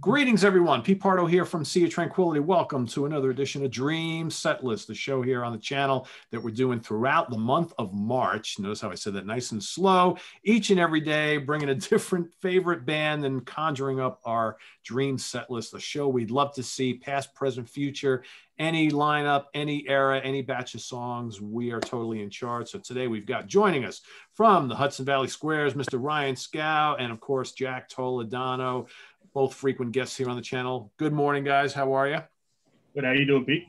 Greetings, everyone. Pete Pardo here from Sea of Tranquility. Welcome to another edition of Dream Setlist, the show here on the channel that we're doing throughout the month of March. Notice how I said that nice and slow. Each and every day, bringing a different favorite band and conjuring up our Dream Setlist, the show we'd love to see, past, present, future, any lineup, any era, any batch of songs. We are totally in charge. So today we've got joining us from the Hudson Valley Squares, Mr. Ryan Skow, and of course, Jack Toledano. Both frequent guests here on the channel. Good morning, guys. How are you? Good. How you doing, Pete?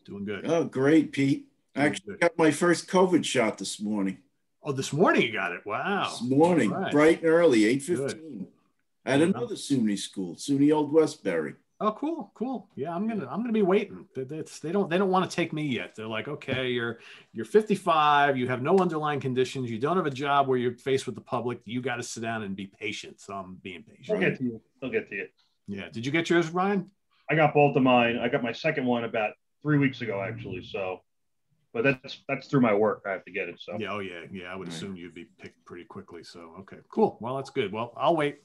Doing good. Oh, great, Pete. I actually got my first COVID shot this morning. Oh, this morning you got it. Wow. This morning, right. Bright and early, 8:15. At another SUNY school, SUNY Old Westbury. Oh, cool, cool. Yeah, I'm gonna be waiting. They don't want to take me yet. They're like, okay, you're 55, you have no underlying conditions, you don't have a job where you're faced with the public. You got to sit down and be patient. So I'm being patient. They'll get to you. They'll get to you. Yeah. Did you get yours, Ryan? I got both of mine. I got my second one about 3 weeks ago, actually. So, but that's through my work. I have to get it. So. Yeah. Oh, yeah. Yeah. I would assume you'd be picked pretty quickly. So, okay, cool. Well, that's good. Well, I'll wait.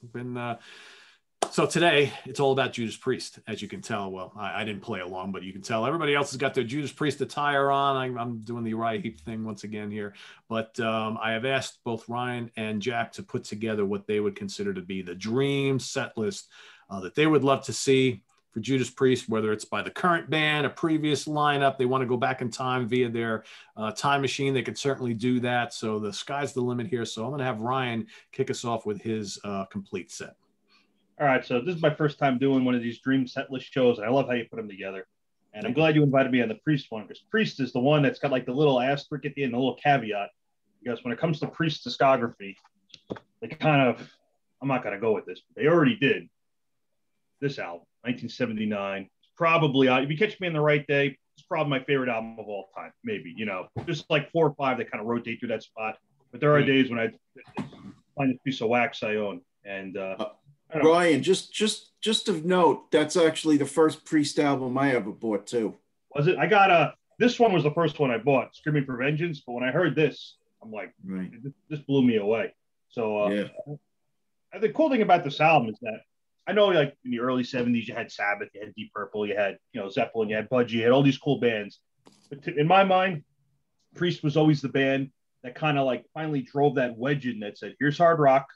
So today it's all about Judas Priest, as you can tell. Well, I didn't play along, but you can tell everybody else has got their Judas Priest attire on. I'm doing the Uriah Heep thing once again here, but I have asked both Ryan and Jack to put together what they would consider to be the dream set list that they would love to see for Judas Priest, whether it's by the current band, a previous lineup. They want to go back in time via their time machine. They could certainly do that. So the sky's the limit here. So I'm going to have Ryan kick us off with his complete set. All right, so this is my first time doing one of these dream set list shows, and I love how you put them together. And I'm glad you invited me on the Priest one, because Priest is the one that's got like the little asterisk at the end, the little caveat. Because when it comes to Priest discography, they kind of, I'm not going to go with this, but they already did this album, 1979. Probably, if you catch me on the right day, it's probably my favorite album of all time, maybe, just like 4 or 5 that kind of rotate through that spot. But there are days when I find this piece of wax I own. And, Ryan, just of note, that's actually the first Priest album I ever bought too. Was it? I got this one was the first one I bought, Screaming for Vengeance. But when I heard this, I'm like, right. This blew me away. So yeah. The cool thing about this album is that I know, like in the early '70s, you had Sabbath, you had Deep Purple, you had Zeppelin, you had Budgie, you had all these cool bands. But in my mind, Priest was always the band that kind of like finally drove that wedge in that said, "Here's hard rock.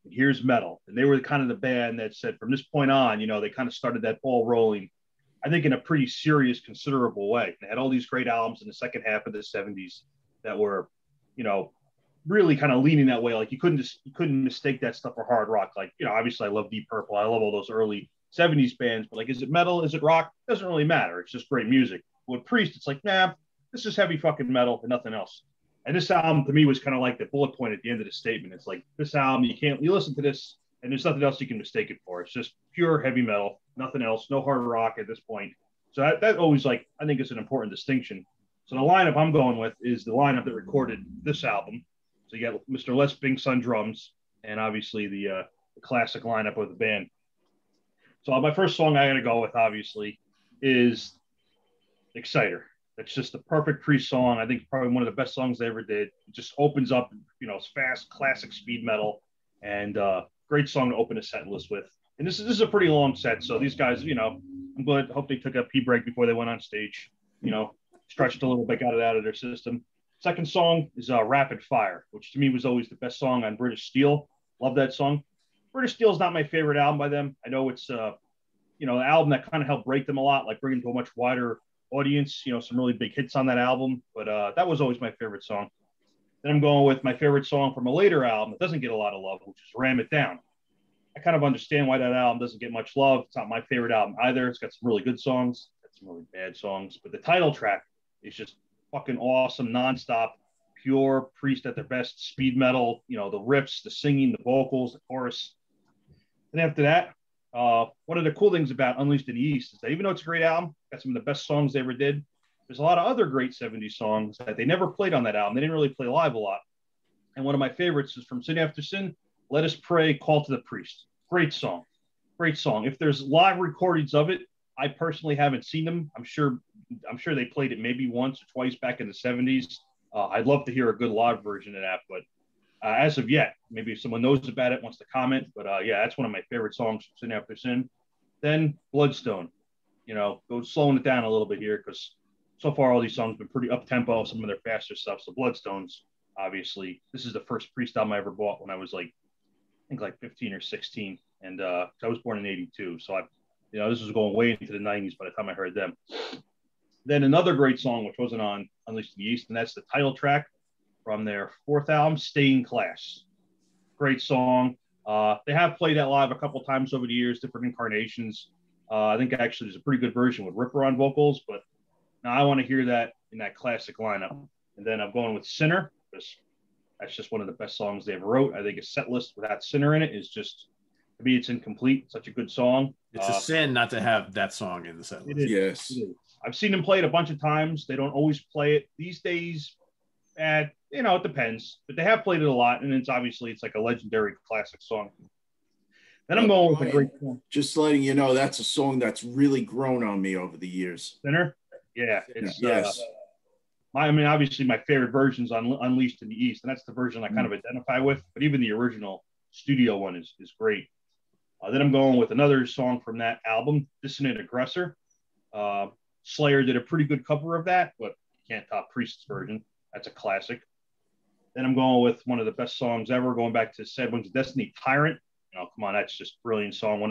Here's metal." And they were kind of the band that said from this point on, they kind of started that ball rolling, I think in a pretty serious, considerable way. They had all these great albums in the second half of the 70s that were, really kind of leaning that way. Like you couldn't mistake that stuff for hard rock. Like, obviously I love Deep Purple. I love all those early 70s bands, but like, is it metal? Is it rock? It doesn't really matter. It's just great music. With Priest, it's like, nah, this is heavy fucking metal and nothing else. And this album to me was kind of like the bullet point at the end of the statement. It's like this album, you listen to this and there's nothing else you can mistake it for. It's just pure heavy metal, nothing else, no hard rock at this point. So that always I think is an important distinction. So the lineup I'm going with is the lineup that recorded this album. So you got Mr. Les Binks on drums and obviously the classic lineup of the band. So my first song I got to go with obviously is Exciter. It's just the perfect Priest song. I think probably one of the best songs they ever did. It just opens up, it's fast, classic speed metal, and great song to open a set list with. And this is a pretty long set, so these guys, I'm glad. Hope they took a pee break before they went on stage. Stretched a little bit, got it out of their system. Second song is Rapid Fire, which to me was always the best song on British Steel. Love that song. British Steel is not my favorite album by them. I know it's an album that kind of helped break them a lot, like bring them to a much wider audience, some really big hits on that album, but that was always my favorite song. Then I'm going with my favorite song from a later album that doesn't get a lot of love, which is Ram It Down. I kind of understand why that album doesn't get much love. It's not my favorite album either. It's got some really good songs, got some really bad songs, but the title track is just fucking awesome, nonstop, pure Priest at their best, speed metal, the riffs, the singing, the vocals, the chorus. And after that, one of the cool things about Unleashed in the East is that even though it's a great album, got some of the best songs they ever did, there's a lot of other great 70s songs that they never played on that album. They didn't really play live a lot. And one of my favorites is from Sin After Sin, Let Us Pray, Call to the Priest. Great song. Great song. If there's live recordings of it, I personally haven't seen them. I'm sure they played it maybe once or twice back in the 70s. I'd love to hear a good live version of that, but as of yet, maybe if someone knows about it, wants to comment. But yeah, that's one of my favorite songs from Sin After Sin. Then Bloodstone, go slowing it down a little bit here because so far all these songs have been pretty up tempo, some of their faster stuff. So Bloodstones, obviously, this is the first Priest album I ever bought when I was like 15 or 16, and I was born in '82, so this was going way into the '90s by the time I heard them. Then another great song, which wasn't on Unleashed in the East, and that's the title track from their fourth album, Stay in Class. Great song. They have played that live a couple times over the years, different incarnations. I think actually there's a pretty good version with Ripper on vocals, but now I want to hear that in that classic lineup. And then I'm going with Sinner, because that's just one of the best songs they ever wrote. I think a Setlist without Sinner in it is just, to me, it's incomplete. Such a good song. It's a sin not to have that song in the Setlist. Yes. It is. I've seen them play it a bunch of times. They don't always play it these days. It depends, but they have played it a lot, and it's like a legendary classic song. Then I'm going with a great song. Just letting you know, that's a song that's really grown on me over the years. Sinner? Yeah. It's, yes. Obviously my favorite version's on Unleashed in the East, and that's the version I kind of identify with, but even the original studio one is great. Then I'm going with another song from that album, Dissonant Aggressor. Slayer did a pretty good cover of that, but you can't top Priest's version. That's a classic. Then I'm going with one of the best songs ever, going back to Sad Wings of Destiny, Tyrant. Come on, that's just a brilliant song.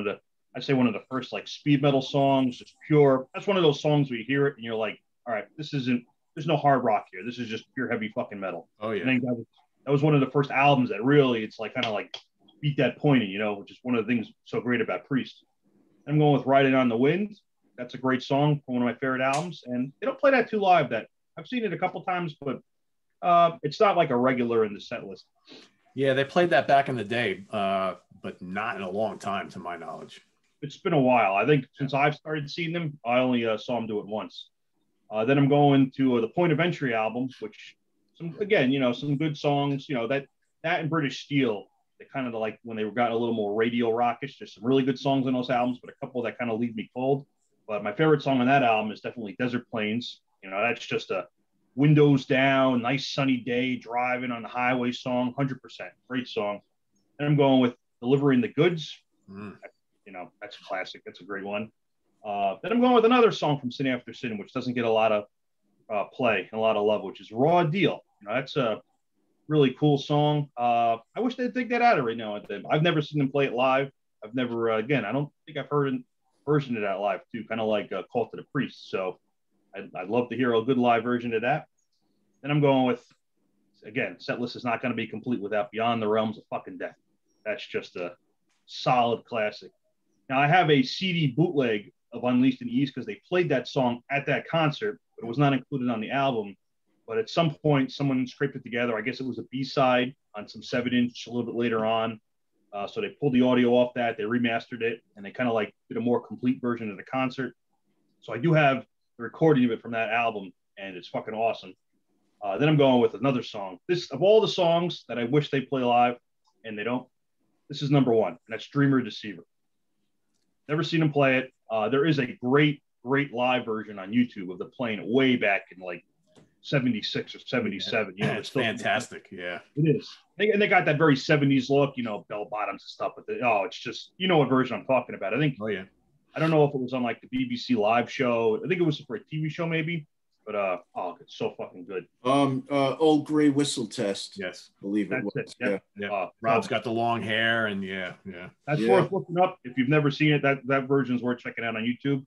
I'd say one of the first like speed metal songs, just pure. That's one of those songs where you hear it and you're like, all right, there's no hard rock here. This is just pure heavy fucking metal. Oh yeah. I think that was one of the first albums that really, it's like kind of like beat that pointing, which is one of the things so great about Priest. I'm going with Riding on the Wind. That's a great song from one of my favorite albums. And they don't play that too live. That I've seen it a couple times, but it's not like a regular in the set list. Yeah, they played that back in the day, but not in a long time, to my knowledge. It's been a while. I think since I've started seeing them, I only saw them do it once. Then I'm going to the Point of Entry album, which some good songs. That and British Steel. They kind of like when they got a little more radio rockish. There's some really good songs on those albums, but a couple that kind of leave me cold. But my favorite song on that album is definitely Desert Plains. That's just a windows down, nice sunny day, driving on the highway song, 100%. Great song. And I'm going with Delivering the Goods. That's a classic. That's a great one. Then I'm going with another song from Sin After Sin, which doesn't get a lot of play and a lot of love, which is Raw Deal. That's a really cool song. I wish they'd take that out of right now. I've never seen them play it live. I've never, I don't think I've heard a version of that live too, kind of like Call to the Priest. So I'd love to hear a good live version of that. Then I'm going with, again, Setlist is not going to be complete without Beyond the Realms of Fucking Death. That's just a solid classic. Now, I have a CD bootleg of Unleashed in the East because they played that song at that concert, but it was not included on the album. But at some point, someone scraped it together. I guess it was a B-side on some 7-inch a little bit later on. So they pulled the audio off that, they remastered it, and they kind of like did a more complete version of the concert. So I do have the recording of it from that album, and it's fucking awesome. Then I'm going with another song. This, of all the songs that I wish they play live, and they don't, this is number one, and that's Dreamer Deceiver. Never seen them play it. There is a great live version on YouTube of them playing it way back in like 76 or 77. Yeah, it's fantastic. Yeah, it is. And they got that very 70s look, bell bottoms and stuff. But it's just, what version I'm talking about. I think. Oh yeah. I don't know if it was on like the BBC live show. I think it was for a TV show maybe. But it's so fucking good. Old Gray Whistle Test. Yes, I believe it was. Yeah. Rob's got the long hair, and yeah. That's worth looking up if you've never seen it. That version's worth checking out on YouTube.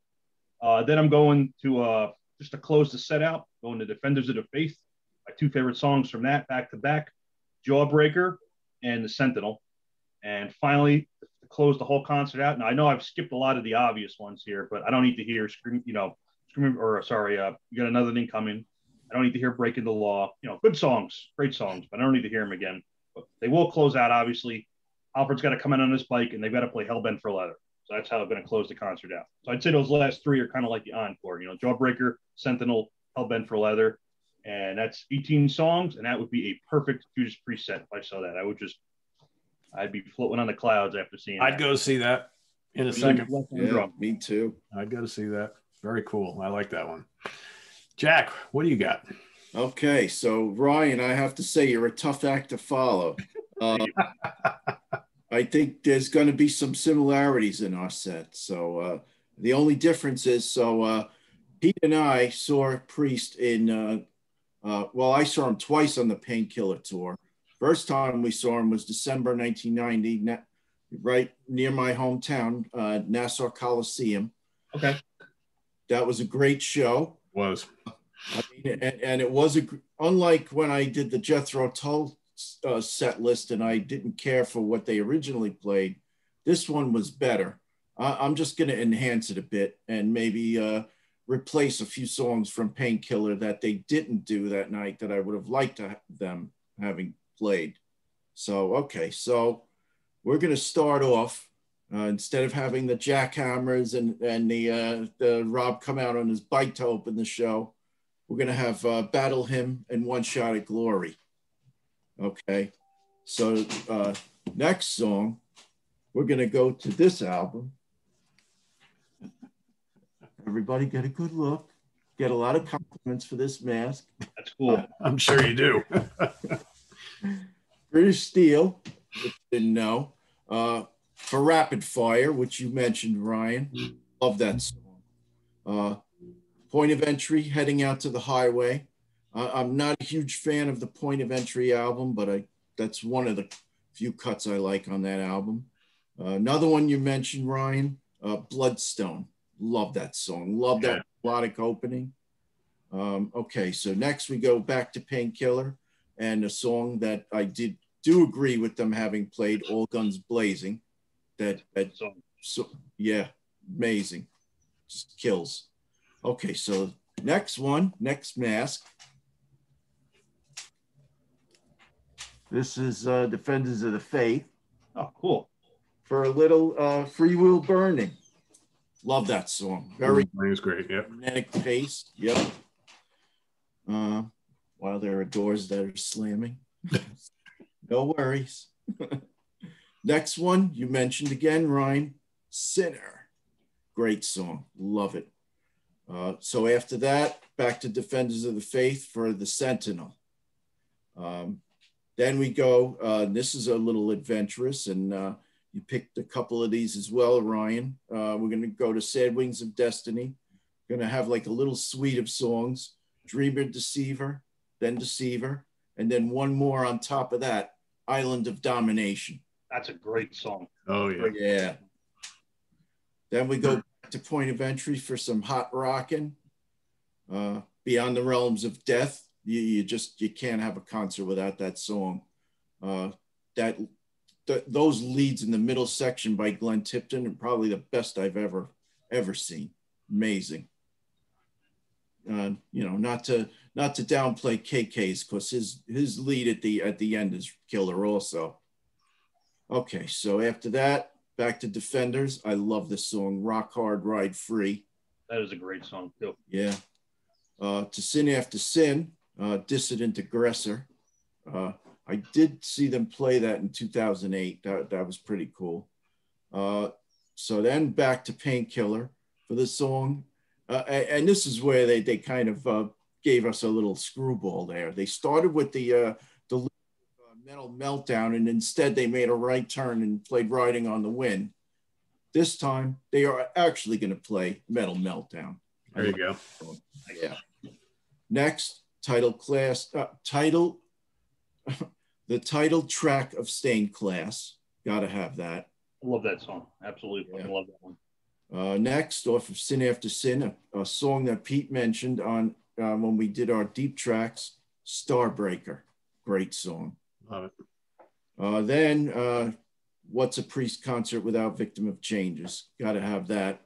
Then I'm going to just to close the set out, going to Defenders of the Faith. My two favorite songs from that, back to back, Jawbreaker and The Sentinel. And finally, to close the whole concert out. Now I know I've skipped a lot of the obvious ones here, but I don't need to hear Scream. You got Another Thing Coming. I don't need to hear Breaking the Law. Good songs, great songs, but I don't need to hear them again. But they will close out, obviously. Alfred's got to come in on his bike, and they've got to play Hellbent for Leather. So that's how I'm going to close the concert out. So I'd say those last three are kind of like the encore. Jawbreaker, Sentinel, Hellbent for Leather. And that's 18 songs, and that would be a perfect Judas Priest set if I saw that. I'd be floating on the clouds after seeing that. I'd go see that in a second. Yeah, me too. I'd go to see that. Very cool. I like that one. Jack, what do you got? Okay, so Ryan, I have to say you're a tough act to follow. I think there's going to be some similarities in our set. So the only difference is, Pete and I saw Priest in, well, I saw him twice on the Painkiller tour. First time we saw him was December 1990, right near my hometown, Nassau Coliseum. Okay. That was a great show. Was. I mean, and it was unlike when I did the Jethro Tull set list and I didn't care for what they originally played. This one was better. I'm just going to enhance it a bit and maybe replace a few songs from Painkiller that they didn't do that night that I would have liked them having played. So, okay, so we're going to start off instead of having the jackhammers and the Rob come out on his bike to open the show. We're going to have Battle Hymn and One Shot at Glory. Okay, so next song, we're going to go to this album. Everybody get a good look. Get a lot of compliments for this mask. That's cool. I'm sure you do. British Steel, which you didn't know. For Rapid Fire, which you mentioned, Ryan. Love that song. Point of Entry, Heading Out to the Highway. I'm not a huge fan of the Point of Entry album, but that's one of the few cuts I like on that album. Another one you mentioned, Ryan, Bloodstone. Love that song. Love that melodic opening. Okay, so next we go back to Painkiller and a song that I do agree with them having played, All Guns Blazing. That so yeah, amazing. Just kills. Okay, so next mask. This is Defenders of the Faith. Oh, cool. For a little Free Will Burning. Love that song. Very great. Yep. Magnetic pace. Yep. While there are doors that are slamming. No worries. Next one, you mentioned again, Ryan, Sinner. Great song. Love it. So after that, back to Defenders of the Faith for The Sentinel. Then we go, this is a little adventurous, and you picked a couple of these as well, Ryan. We're going to go to Sad Wings of Destiny. We're going to have like a little suite of songs, Dreamer, Deceiver, then Deceiver, and then one more on top of that, Island of Domination. That's a great song. Oh, yeah. Yeah. Then we go back to Point of Entry for some hot rocking. Beyond the Realms of Death. You can't have a concert without that song. Those leads in the middle section by Glenn Tipton are probably the best I've ever seen. Amazing. Not to downplay KK's, because his lead at the end is killer also. Okay, so after that, back to Defenders. I love this song, Rock Hard, Ride Free. That is a great song too. Yeah. To Sin After Sin, Dissident Aggressor. I did see them play that in 2008. That was pretty cool. So then back to Painkiller for the song. And this is where they kind of gave us a little screwball there. They started with the Metal Meltdown, and instead they made a right turn and played Riding on the Wind. This time they are actually going to play Metal Meltdown. There you go. Yeah. Next, the title track of Stained Class. Got to have that. I love that song. Absolutely. Yeah. I love that one. Next, off of Sin After Sin, a song that Pete mentioned on when we did our deep tracks, Starbreaker. Great song. Love it. Then, What's a Priest Concert Without Victim of Changes? Got to have that.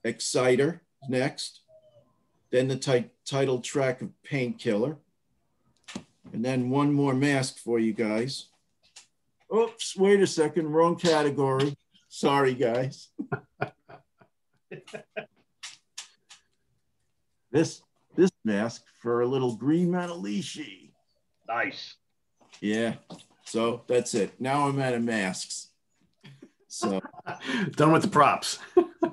Exciter next. Then the title track of Painkiller. And then one more mask for you guys. Oops, wait a second, wrong category. Sorry, guys. This mask for a little Green Manalishi. Nice. Yeah, so that's it. Now I'm out of masks. So done with the props.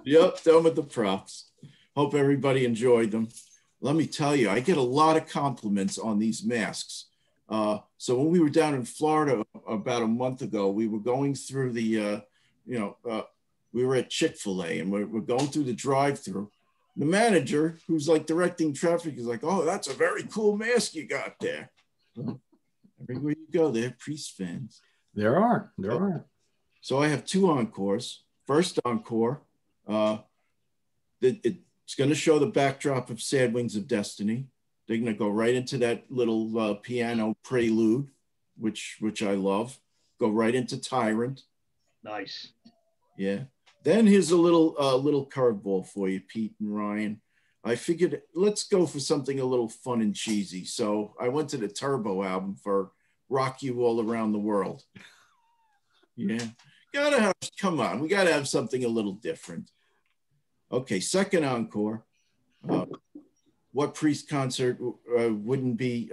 Yep, done with the props. Hope everybody enjoyed them. Let me tell you, I get a lot of compliments on these masks. So when we were down in Florida about a month ago, we were going through the, we were at Chick-fil-A and we're going through the drive-through. The manager, who's like directing traffic, is like, "Oh, that's a very cool mask you got there." Everywhere you go, they're Priest fans. There are. So I have 2 encores. First encore, it's going to show the backdrop of Sad Wings of Destiny. They're going to go right into that little piano prelude, which I love. Go right into Tyrant. Nice. Yeah. Then here's a little curveball for you, Pete and Ryan. I figured let's go for something a little fun and cheesy. So I went to the Turbo album for "Rock You All Around the World." Yeah. Come on, we gotta have something a little different. Okay, second encore. What Priest concert wouldn't be,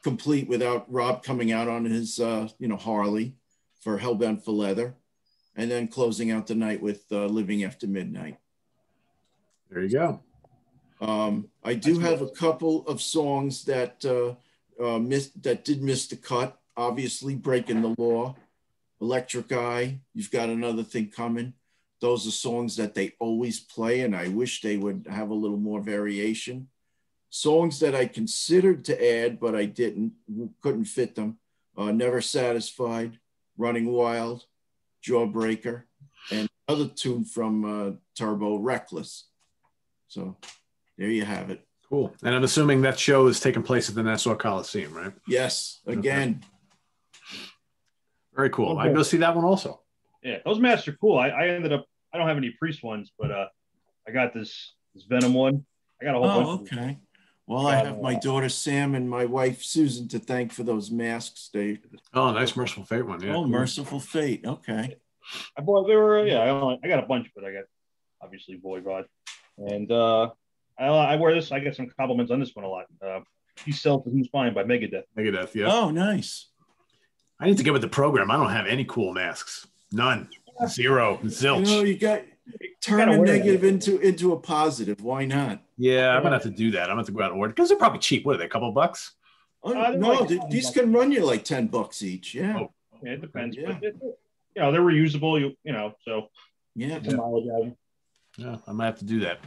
complete without Rob coming out on his, Harley for Hellbent for Leather, and then closing out the night with "Living After Midnight." There you go. I do have a couple of songs that did miss the cut. Obviously, "Breaking the Law," "Electric Eye," "You've Got Another Thing Coming." Those are songs that they always play, and I wish they would have a little more variation. Songs that I considered to add, but I couldn't fit them. "Never Satisfied," "Running Wild," "Jawbreaker," and another tune from Turbo, "Reckless." So there you have it. Cool. And I'm assuming that show is taking place at the Nassau Coliseum, right? Yes, again. Okay. Very cool. Okay. I'd go see that one also. Yeah, those masks are cool. I ended up, I don't have any Priest ones, but I got this Venom one. I got a whole bunch. Okay. Well, I have my daughter Sam and my wife Susan to thank for those masks. Nice Merciful Fate one. Yeah. Oh, cool. Merciful Fate. Okay. I got a bunch, but I got obviously Voivod. And I wear this. I get some compliments on this one a lot. He sells the "Who's Fine" by Megadeth. Megadeth, yeah. Oh, nice. I need to get with the program. I don't have any cool masks. None. Zero. Zilch. You got turn a negative into a positive. Why not? Yeah, I'm gonna have to do that. I'm gonna have to go out and order because they're probably cheap. What are they? A couple bucks? Oh, no, these can run you like $10 each. Yeah. Oh, yeah, it depends. Yeah. But they're reusable. So yeah. Yeah, I might have to do that.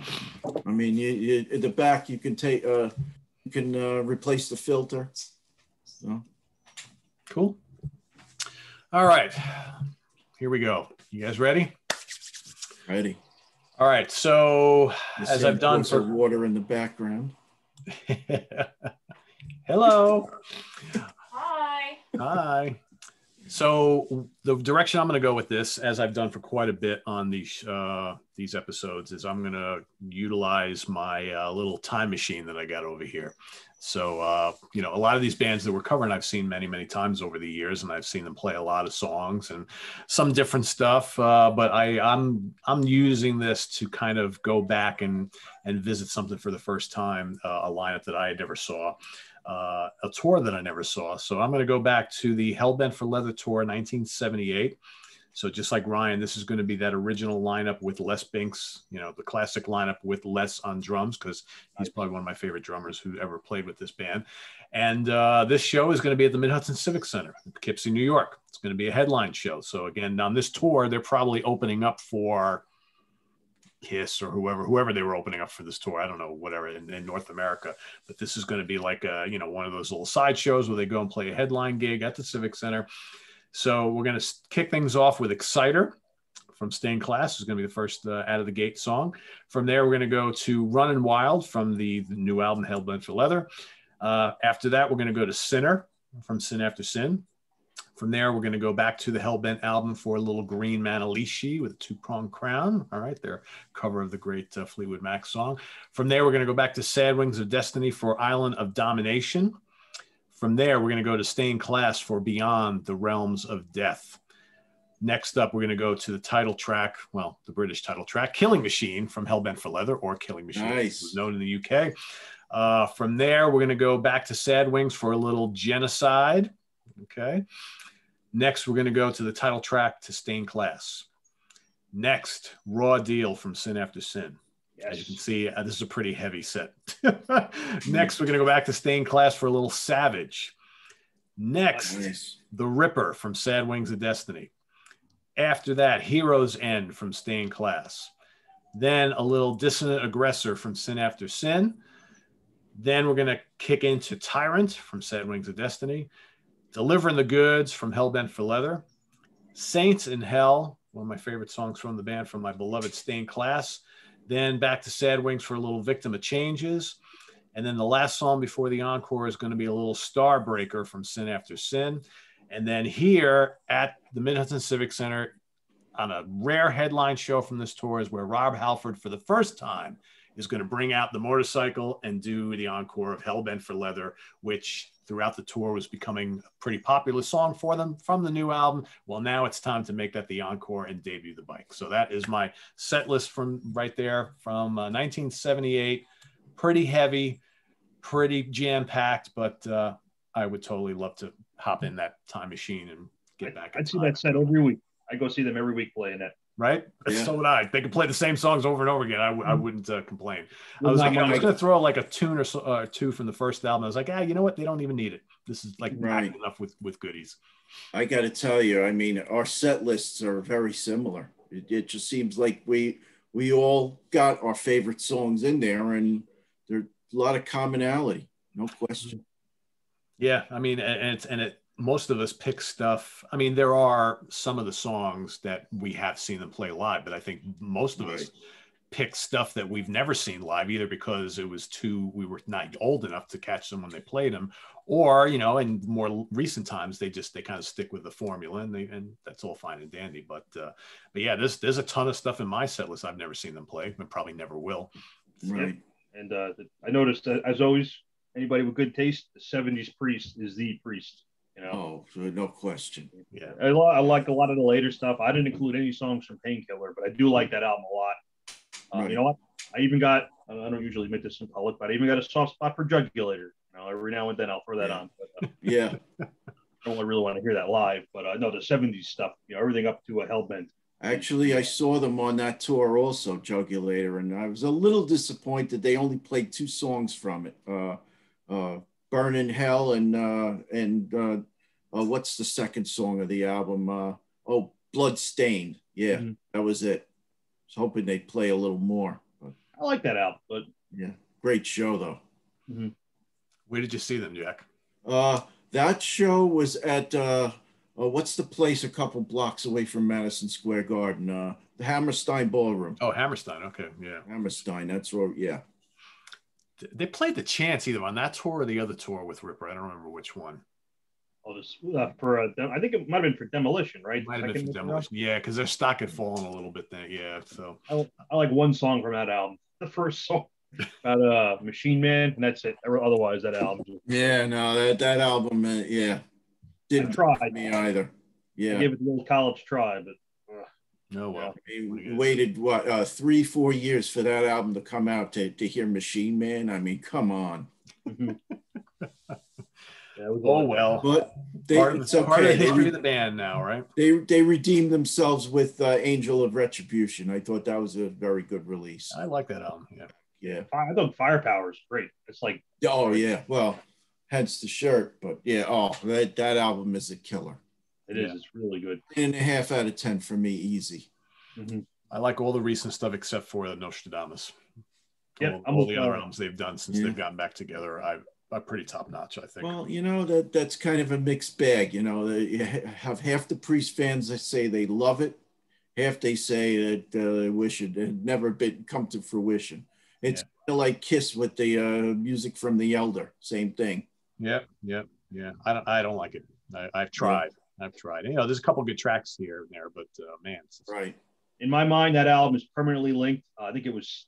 I mean, you at the back you can take replace the filter. So. Cool. All right, here we go. You guys ready? Ready. All right. So as I've done for water in the background. Hello. Hi. Hi. So the direction I'm going to go with this, as I've done for quite a bit on these episodes, is I'm going to utilize my little time machine that I got over here. So, a lot of these bands that we're covering, I've seen many, many times over the years, and I've seen them play a lot of songs and some different stuff. But I'm using this to kind of go back and visit something for the first time, a lineup that I never saw. A tour that I never saw. So I'm going to go back to the Hellbent for Leather tour, 1978. So just like Ryan, this is going to be that original lineup with Les Binks, the classic lineup with Les on drums, because he's probably one of my favorite drummers who ever played with this band. And this show is going to be at the Mid-Hudson Civic Center in Poughkeepsie, New York. It's going to be a headline show. So again, on this tour, they're probably opening up for Kiss or whoever they were opening up for this tour. I don't know, whatever in North America, but this is going to be like one of those little side shows where they go and play a headline gig at the Civic Center. So we're going to kick things off with Exciter from Stained Class. Is going to be the first out of the gate song. From there, we're going to go to Runnin' Wild from the new album Hellbent for Leather. After that, we're going to go to Sinner from Sin After Sin. From there, we're going to go back to the Hellbent album for a little Green Manalishi with a two-pronged crown. All right, their cover of the great Fleetwood Mac song. From there, we're going to go back to Sad Wings of Destiny for Island of Domination. From there, we're going to go to Stained Class for Beyond the Realms of Death. Next up, we're going to go to the title track, the British title track, Killing Machine from Hellbent for Leather, or Killing Machine, nice. As it was known in the UK. From there, we're going to go back to Sad Wings for a little Genocide. Okay. Next, we're going to go to the title track to Stained Class. Next, Raw Deal from Sin After Sin. As you can see, this is a pretty heavy set. Next, we're going to go back to Stained Class for a little Savage. Next, The Ripper from Sad Wings of Destiny. After that, Hero's End from Stained Class. Then a little Dissonant Aggressor from Sin After Sin. Then we're going to kick into Tyrant from Sad Wings of Destiny. Delivering the Goods from Hellbent for Leather. Saints in Hell, one of my favorite songs from the band, from my beloved Stained Class. Then back to Sad Wings for a little Victim of Changes. And then the last song before the encore is going to be a little Starbreaker from Sin After Sin. And then here at the Mid-Hudson Civic Center, on a rare headline show from this tour, is where Rob Halford, for the first time, is going to bring out the motorcycle and do the encore of Hellbent for Leather, which throughout the tour was becoming a pretty popular song for them from the new album. Well, now it's time to make that the encore and debut the bike. So that is my set list from right there from 1978. Pretty heavy, pretty jam-packed, but I would totally love to hop in that time machine and get back. I'd see that set every week. I go see them every week playing it. Right? Yeah. So would I. They could play the same songs over and over again. I wouldn't complain. I was going to throw like a tune or two from the first album. I was like, you know what? They don't even need it. This is like not enough with goodies. I got to tell you, I mean, our set lists are very similar. It just seems like we all got our favorite songs in there, and there's a lot of commonality, no question. Yeah, I mean, most of us pick stuff. I mean, there are some of the songs that we have seen them play live, but I think most of us pick stuff that we've never seen live, either because we were not old enough to catch them when they played them, or, you know, in more recent times, they kind of stick with the formula, and that's all fine and dandy. But yeah, there's a ton of stuff in my set list I've never seen them play, and probably never will. Right. And I noticed that, as always, anybody with good taste, the 70s Priest is the Priest. You know? Oh, no question. Yeah, I like a lot of the later stuff. I didn't include any songs from Painkiller, but I do like that album a lot. You know what? I even got, I don't usually admit this in public, but I even got a soft spot for Jugulator. You know, every now and then I'll throw that on. But, yeah. I don't really want to hear that live, but no, the 70s stuff, you know, everything up to a Hellbent. Actually, I saw them on that tour also, Jugulator, and I was a little disappointed they only played 2 songs from it. Burn in Hell and what's the second song of the album? Bloodstained. Yeah, that was it. I was hoping they'd play a little more. But, I like that album, but yeah, great show though. Mm-hmm. Where did you see them, Jack? That show was at what's the place a couple blocks away from Madison Square Garden? The Hammerstein Ballroom. Oh, Hammerstein. Okay, yeah. Hammerstein. That's where. Yeah. They played the Chance either on that tour or the other tour with Ripper. I don't remember which one. Oh, this for I think it might have been for Demolition, right? Might have been for Demolition. Yeah, because their stock had fallen a little bit then. Yeah, so I like one song from that album. The first song about Machine Man, and that's it. Otherwise, that album. Yeah, no, that album, didn't try me either. Yeah, I gave it the old college try, but. No, well, we waited 3-4 years for that album to come out to hear Machine Man. I mean, come on. Oh well, but it's okay. Part of the history of the band now, right? They redeemed themselves with Angel of Retribution. I thought that was a very good release. I like that album. Yeah. I thought Firepower is great. It's like yeah, well, hence the shirt, but yeah, that album is a killer. It is. It's really good. 9.5 out of 10 for me, easy. Mm-hmm. I like all the recent stuff except for the Nostradamus. Yeah, all the other albums they've done since they've gotten back together, are pretty top notch, I think. Well, you know, that's kind of a mixed bag. You know, you have half the Priest fans that say they love it, half they say that they wish it had never come to fruition. It's kind of like Kiss with the music from The Elder, same thing. Yeah. I don't like it. I've tried. You know, there's a couple good tracks here and there, but man. Right. In my mind, that album is permanently linked. I think it was,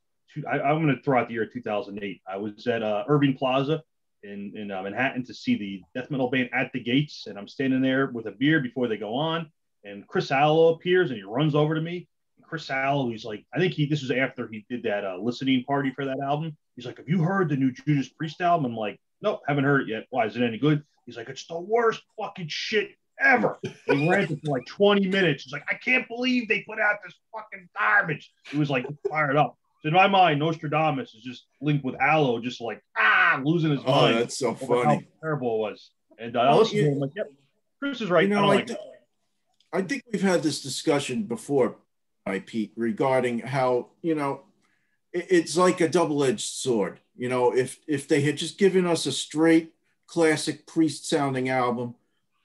I'm going to throw out the year 2008. I was at Irving Plaza in Manhattan to see the death metal band At the Gates. And I'm standing there with a beer before they go on. And Chris Allo appears and he runs over to me. And Chris Allo, he's like, I think this was after he did that listening party for that album. He's like, have you heard the new Judas Priest album? I'm like, nope, haven't heard it yet. Why, is it any good? He's like, it's the worst fucking shit ever. He ranted for like 20 minutes. He's like, I can't believe they put out this fucking garbage. He was like fired up. So in my mind, Nostradamus is just linked with Aloe, just like losing his mind. Oh, that's so funny. How terrible it was. And I listened to him like, yep, Chris is right. I think we've had this discussion before, Pete, regarding how, it's like a double-edged sword. If they had just given us a straight classic Priest-sounding album,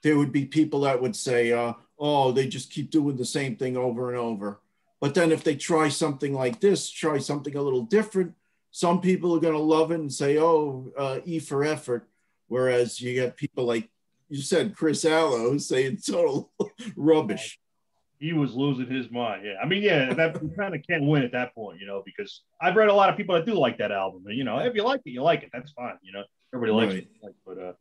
there would be people that would say, oh, they just keep doing the same thing over and over. But then if they try something like this, try something a little different, some people are going to love it and say, oh, E for effort. Whereas you get people like you said, Chris Aloe, saying total rubbish. He was losing his mind. Yeah. I mean, yeah, that you kind of can't win at that point, because I've read a lot of people that do like that album. And, if you like it, you like it. That's fine. Everybody likes it. But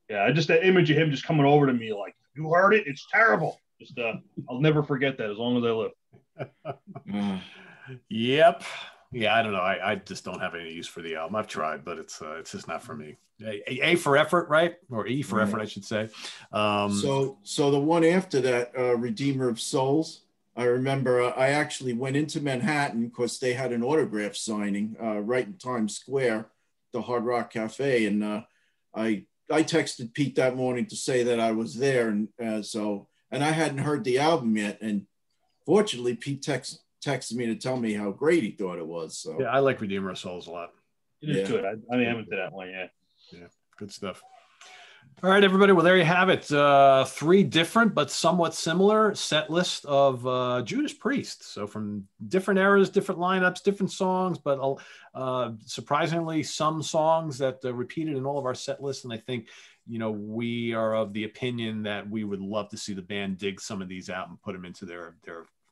yeah, just that image of him just coming over to me like, you heard it? It's terrible. Just I'll never forget that as long as I live. Yep. Yeah, I don't know. I just don't have any use for the album. I've tried, but it's just not for me. A for effort, right? Or E for effort, I should say. So the one after that, Redeemer of Souls, I remember I actually went into Manhattan because they had an autograph signing right in Times Square, the Hard Rock Cafe, and I texted Pete that morning to say that I was there, and I hadn't heard the album yet, and fortunately Pete texted me to tell me how great he thought it was. So yeah, I like Redeemer of Souls a lot. It is good. I haven't to that one yet. Yeah, good stuff. All right, everybody. Well, there you have it. 3 different but somewhat similar set list of Judas Priest. So from different eras, different lineups, different songs, but surprisingly, some songs that repeated in all of our set lists. And I think, we are of the opinion that we would love to see the band dig some of these out and put them into their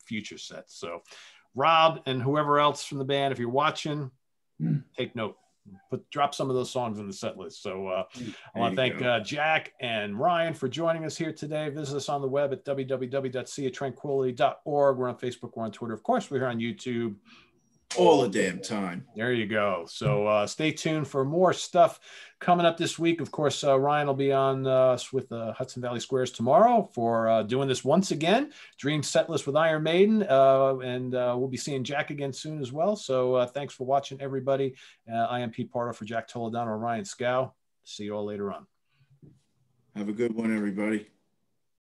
future sets. So Rob and whoever else from the band, if you're watching, take note. Drop some of those songs in the set list. So I want to thank Jack and Ryan for joining us here today. Visit us on the web at www.seatranquility.org. We're on Facebook. We're on Twitter. Of course, we're here on YouTube. All the damn time. There you go. So stay tuned for more stuff coming up this week. Of course, Ryan will be on with Hudson Valley Squares tomorrow for doing this once again, Dream Setlist with Iron Maiden. And we'll be seeing Jack again soon as well. So thanks for watching, everybody. I am Pete Pardo for Jack Toledano and Ryan Skow. See you all later on. Have a good one, everybody.